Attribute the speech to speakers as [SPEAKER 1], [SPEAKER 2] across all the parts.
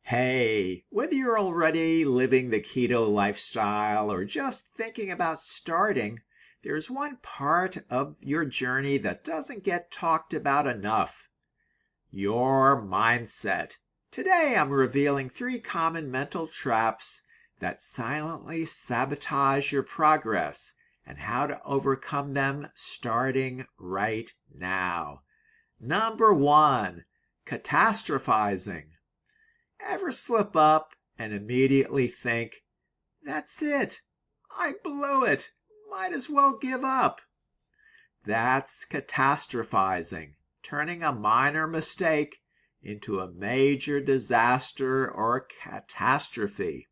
[SPEAKER 1] Hey, whether you're already living the keto lifestyle or just thinking about starting, there's one part of your journey that doesn't get talked about enough: your mindset. Today, I'm revealing 3 common mental traps that silently sabotage your progress and how to overcome them starting right now. Number 1, catastrophizing. Ever slip up and immediately think, "That's it, I blew it, might as well give up"? That's catastrophizing, turning a minor mistake into a major disaster or catastrophe.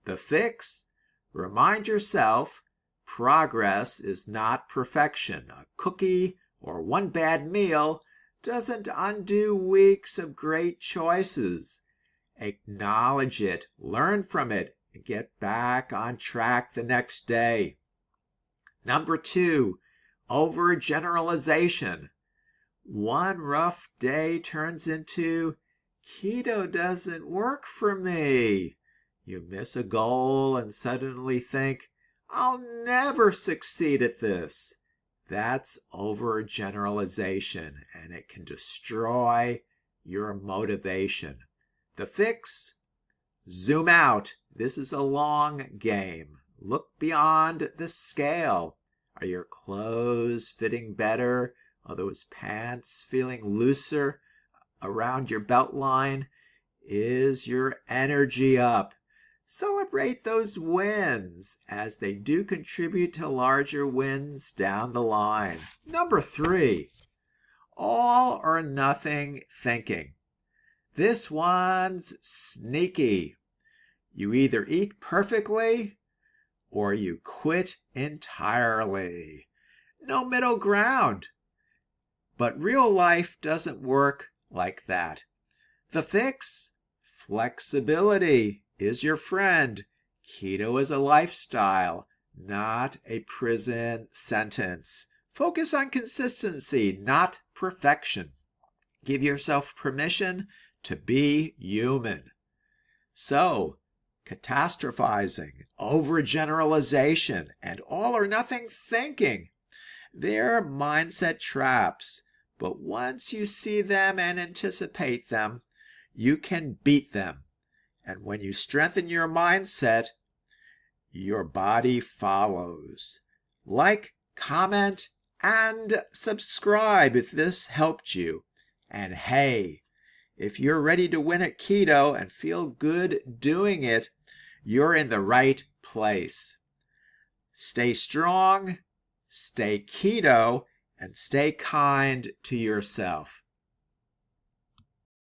[SPEAKER 1] The fix? Remind yourself, progress is not perfection. A cookie or one bad meal doesn't undo weeks of great choices. Acknowledge it, learn from it, and get back on track the next day. Number 2, over-generalization. One rough day turns into, "Keto doesn't work for me." You miss a goal and suddenly think, "I'll never succeed at this." That's over-generalization, and it can destroy your motivation. The fix? Zoom out. This is a long game. Look beyond the scale. Are your clothes fitting better? Are those pants feeling looser around your belt line? Is your energy up? Celebrate those wins, as they do contribute to larger wins down the line. Number 3, all or nothing thinking. This one's sneaky. You either eat perfectly or you quit entirely. No middle ground. But real life doesn't work like that. The fix? Flexibility is your friend. Keto is a lifestyle, not a prison sentence. Focus on consistency, not perfection. Give yourself permission to be human. So, catastrophizing, overgeneralization, and all or nothing thinking, they're mindset traps. But once you see them and anticipate them, you can beat them. And when you strengthen your mindset, your body follows. Like, comment, and subscribe if this helped you. And hey, if you're ready to win at keto and feel good doing it, you're in the right place. Stay strong, stay keto, and stay kind to yourself.